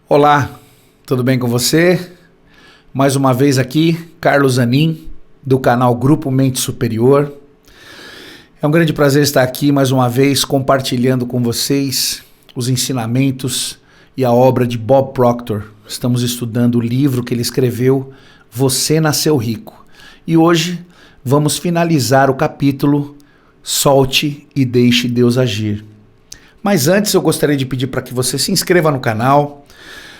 Olá, tudo bem com você? Mais uma vez aqui, Carlos Zanin, do canal Grupo Mente Superior. É um grande prazer estar aqui mais uma vez compartilhando com vocês os ensinamentos e a obra de Bob Proctor. Estamos estudando o livro que ele escreveu, Você Nasceu Rico. E hoje vamos finalizar o capítulo Solte e Deixe Deus Agir. Mas antes eu gostaria de pedir para que você se inscreva no canal,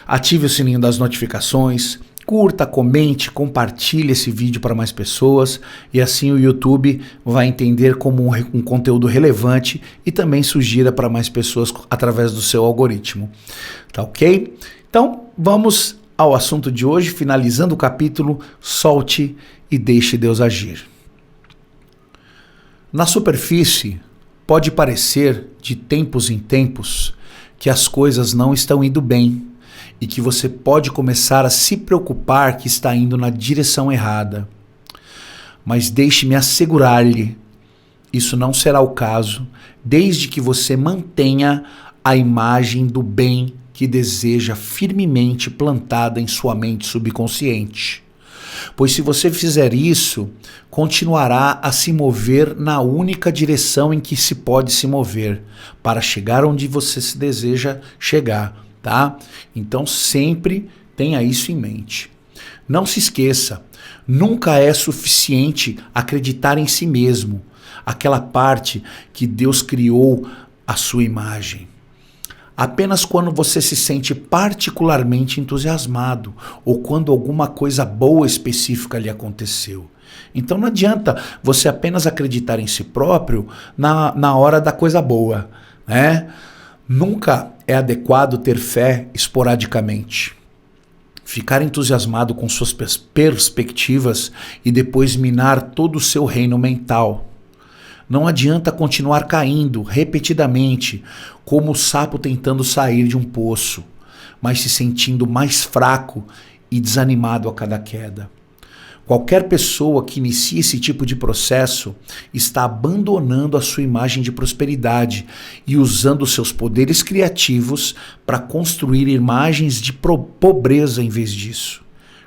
ative o sininho das notificações, curta, comente, compartilhe esse vídeo para mais pessoas e assim o YouTube vai entender como um conteúdo relevante e também sugira para mais pessoas através do seu algoritmo. Tá ok? Então vamos ao assunto de hoje, finalizando o capítulo Solte e Deixe Deus Agir. Na superfície, pode parecer de tempos em tempos que as coisas não estão indo bem e que você pode começar a se preocupar que está indo na direção errada. Mas deixe-me assegurar-lhe, isso não será o caso, desde que você mantenha a imagem do bem que deseja firmemente plantada em sua mente subconsciente. Pois se você fizer isso, continuará a se mover na única direção em que se pode se mover, para chegar onde você se deseja chegar. Tá? Então sempre tenha isso em mente. Não se esqueça, nunca é suficiente acreditar em si mesmo, aquela parte que Deus criou à sua imagem. Apenas quando você se sente particularmente entusiasmado ou quando alguma coisa boa específica lhe aconteceu. Então não adianta você apenas acreditar em si próprio na hora da coisa boa, né? Nunca é adequado ter fé esporadicamente. Ficar entusiasmado com suas perspectivas e depois minar todo o seu reino mental. Não adianta continuar caindo repetidamente, como o sapo tentando sair de um poço, mas se sentindo mais fraco e desanimado a cada queda. Qualquer pessoa que inicie esse tipo de processo está abandonando a sua imagem de prosperidade e usando seus poderes criativos para construir imagens de pobreza em vez disso.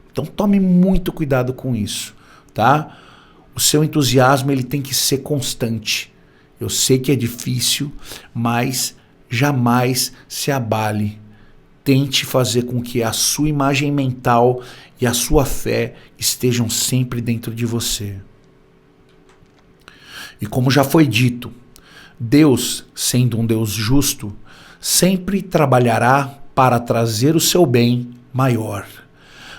Então tome muito cuidado com isso, tá? O seu entusiasmo ele tem que ser constante. Eu sei que é difícil, mas jamais se abale. Tente fazer com que a sua imagem mental e a sua fé estejam sempre dentro de você. E como já foi dito, Deus, sendo um Deus justo, sempre trabalhará para trazer o seu bem maior.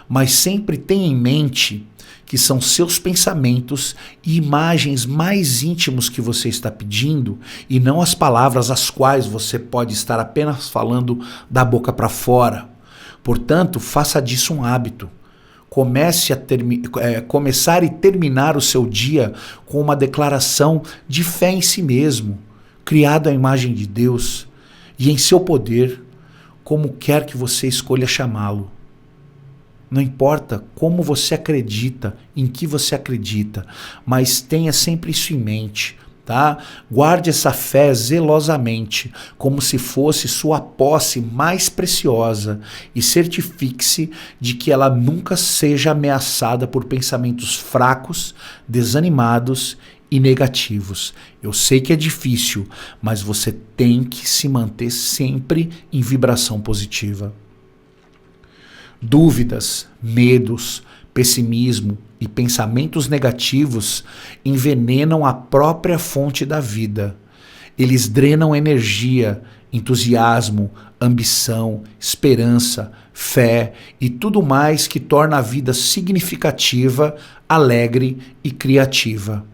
Mas sempre tenha em mente que são seus pensamentos e imagens mais íntimos que você está pedindo e não as palavras as quais você pode estar apenas falando da boca para fora. Portanto, faça disso um hábito. Começar e terminar o seu dia com uma declaração de fé em si mesmo, criado à imagem de Deus e em seu poder, como quer que você escolha chamá-lo. Não importa como você acredita, em que você acredita, mas tenha sempre isso em mente, tá? Guarde essa fé zelosamente, como se fosse sua posse mais preciosa e certifique-se de que ela nunca seja ameaçada por pensamentos fracos, desanimados e negativos. Eu sei que é difícil, mas você tem que se manter sempre em vibração positiva. Dúvidas, medos, pessimismo e pensamentos negativos envenenam a própria fonte da vida. Eles drenam energia, entusiasmo, ambição, esperança, fé e tudo mais que torna a vida significativa, alegre e criativa.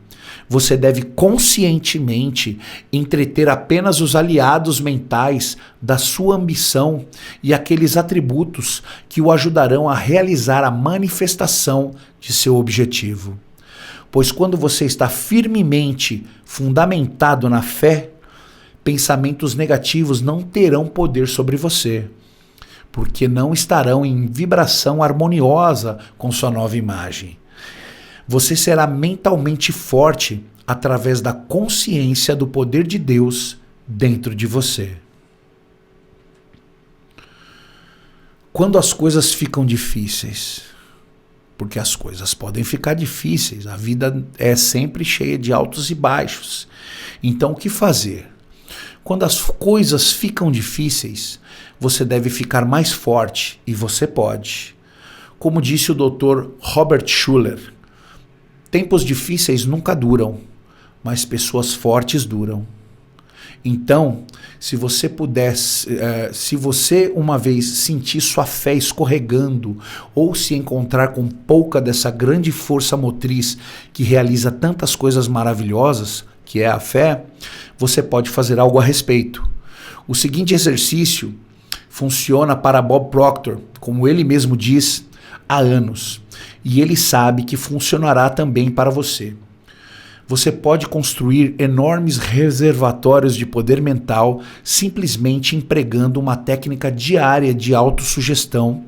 Você deve conscientemente entreter apenas os aliados mentais da sua ambição e aqueles atributos que o ajudarão a realizar a manifestação de seu objetivo. Pois quando você está firmemente fundamentado na fé, pensamentos negativos não terão poder sobre você, porque não estarão em vibração harmoniosa com sua nova imagem. Você será mentalmente forte através da consciência do poder de Deus dentro de você. Quando as coisas ficam difíceis, porque as coisas podem ficar difíceis, a vida é sempre cheia de altos e baixos. Então, o que fazer? Quando as coisas ficam difíceis, você deve ficar mais forte, e você pode. Como disse o Dr. Robert Schuller, tempos difíceis nunca duram, mas pessoas fortes duram. Então, se você uma vez sentir sua fé escorregando ou se encontrar com pouca dessa grande força motriz que realiza tantas coisas maravilhosas, que é a fé, você pode fazer algo a respeito. O seguinte exercício funciona para Bob Proctor, como ele mesmo diz, há anos, e ele sabe que funcionará também para você. Você pode construir enormes reservatórios de poder mental simplesmente empregando uma técnica diária de autossugestão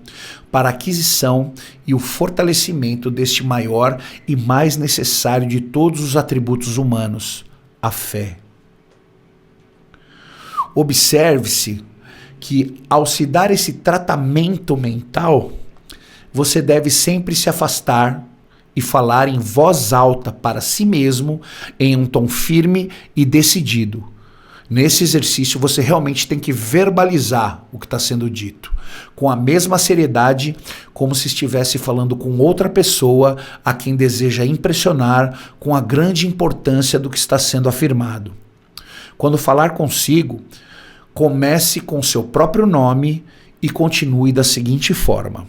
para a aquisição e o fortalecimento deste maior e mais necessário de todos os atributos humanos, a fé. Observe-se que, ao se dar esse tratamento mental, você deve sempre se afastar e falar em voz alta para si mesmo em um tom firme e decidido. Nesse exercício você realmente tem que verbalizar o que está sendo dito, com a mesma seriedade como se estivesse falando com outra pessoa a quem deseja impressionar com a grande importância do que está sendo afirmado. Quando falar consigo, comece com seu próprio nome e continue da seguinte forma.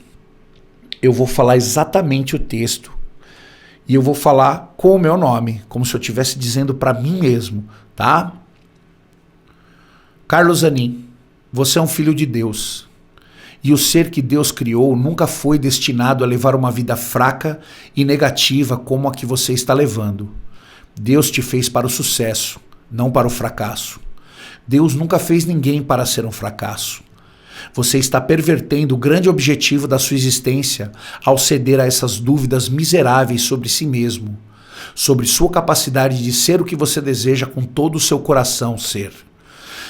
Eu vou falar exatamente o texto e eu vou falar com o meu nome, como se eu estivesse dizendo para mim mesmo, tá? Carlos Zanin, você é um filho de Deus. E o ser que Deus criou nunca foi destinado a levar uma vida fraca e negativa como a que você está levando. Deus te fez para o sucesso, não para o fracasso. Deus nunca fez ninguém para ser um fracasso. Você está pervertendo o grande objetivo da sua existência ao ceder a essas dúvidas miseráveis sobre si mesmo, sobre sua capacidade de ser o que você deseja com todo o seu coração ser.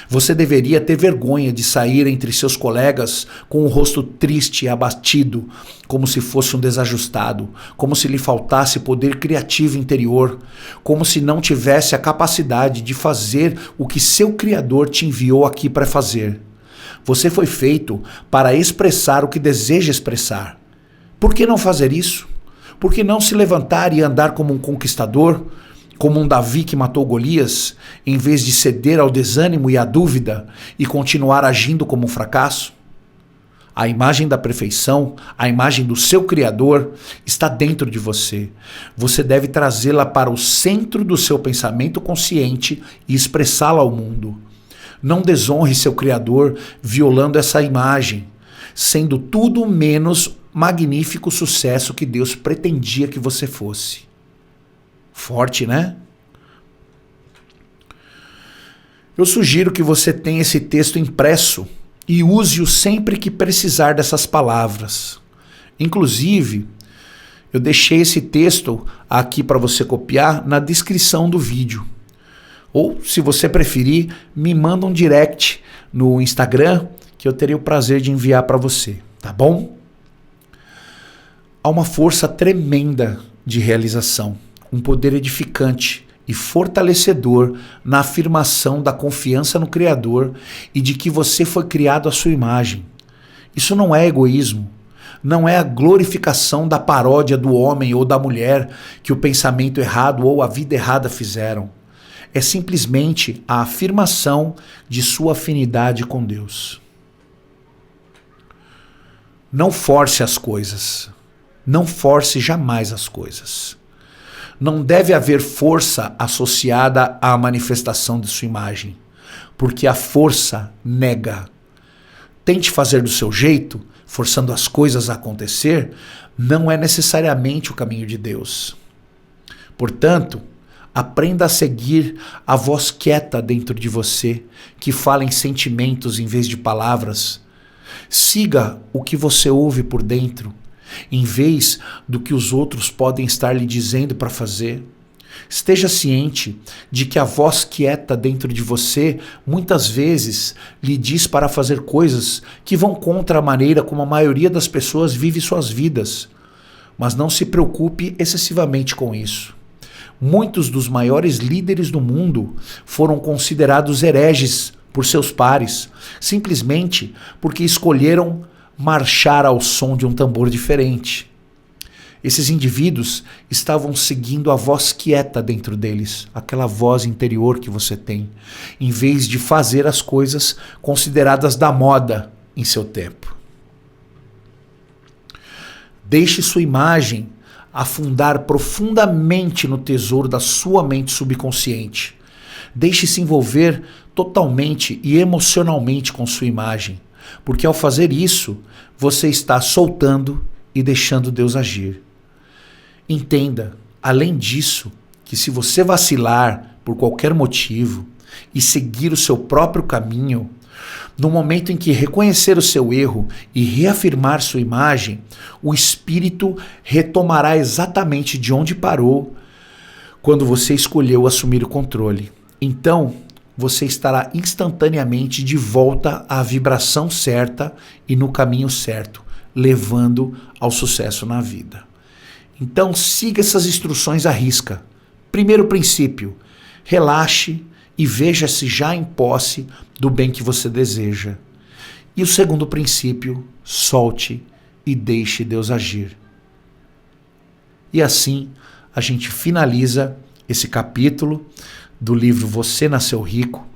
Você deveria ter vergonha de sair entre seus colegas com o rosto triste e abatido, como se fosse um desajustado, como se lhe faltasse poder criativo interior, como se não tivesse a capacidade de fazer o que seu Criador te enviou aqui para fazer. Você foi feito para expressar o que deseja expressar. Por que não fazer isso? Por que não se levantar e andar como um conquistador, como um Davi que matou Golias, em vez de ceder ao desânimo e à dúvida e continuar agindo como um fracasso? A imagem da perfeição, a imagem do seu Criador, está dentro de você. Você deve trazê-la para o centro do seu pensamento consciente e expressá-la ao mundo. Não desonre seu Criador violando essa imagem, sendo tudo menos magnífico sucesso que Deus pretendia que você fosse. Forte, né? Eu sugiro que você tenha esse texto impresso e use-o sempre que precisar dessas palavras. Inclusive, eu deixei esse texto aqui para você copiar na descrição do vídeo. Ou, se você preferir, me manda um direct no Instagram que eu terei o prazer de enviar para você, tá bom? Há uma força tremenda de realização, um poder edificante e fortalecedor na afirmação da confiança no Criador e de que você foi criado à sua imagem. Isso não é egoísmo, não é a glorificação da paródia do homem ou da mulher que o pensamento errado ou a vida errada fizeram. É simplesmente a afirmação de sua afinidade com Deus. Não force as coisas. Não force jamais as coisas. Não deve haver força associada à manifestação de sua imagem, porque a força nega. Tente fazer do seu jeito, forçando as coisas a acontecer, não é necessariamente o caminho de Deus. Portanto, aprenda a seguir a voz quieta dentro de você, que fala em sentimentos em vez de palavras. Siga o que você ouve por dentro, em vez do que os outros podem estar lhe dizendo para fazer. Esteja ciente de que a voz quieta dentro de você muitas vezes lhe diz para fazer coisas que vão contra a maneira como a maioria das pessoas vive suas vidas. Mas não se preocupe excessivamente com isso. Muitos dos maiores líderes do mundo foram considerados hereges por seus pares, simplesmente porque escolheram marchar ao som de um tambor diferente. Esses indivíduos estavam seguindo a voz quieta dentro deles, aquela voz interior que você tem, em vez de fazer as coisas consideradas da moda em seu tempo. Deixe sua imagem afundar profundamente no tesouro da sua mente subconsciente. Deixe-se envolver totalmente e emocionalmente com sua imagem, porque ao fazer isso, você está soltando e deixando Deus agir. Entenda, além disso, que se você vacilar por qualquer motivo e seguir o seu próprio caminho, no momento em que reconhecer o seu erro e reafirmar sua imagem, o espírito retomará exatamente de onde parou quando você escolheu assumir o controle. Então, você estará instantaneamente de volta à vibração certa e no caminho certo, levando ao sucesso na vida. Então, siga essas instruções à risca. Primeiro princípio, relaxe e veja-se já em posse do bem que você deseja. E o segundo princípio, solte e deixe Deus agir. E assim, a gente finaliza esse capítulo do livro Você Nasceu Rico.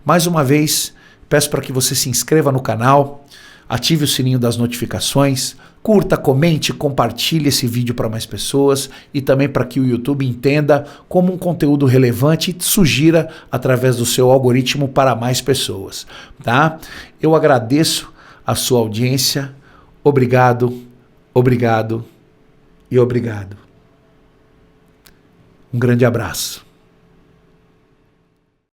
Mais uma vez, peço para que você se inscreva no canal, ative o sininho das notificações, curta, comente, compartilhe esse vídeo para mais pessoas e também para que o YouTube entenda como um conteúdo relevante e sugira através do seu algoritmo para mais pessoas, tá? Eu agradeço a sua audiência. Obrigado, obrigado e obrigado. Um grande abraço.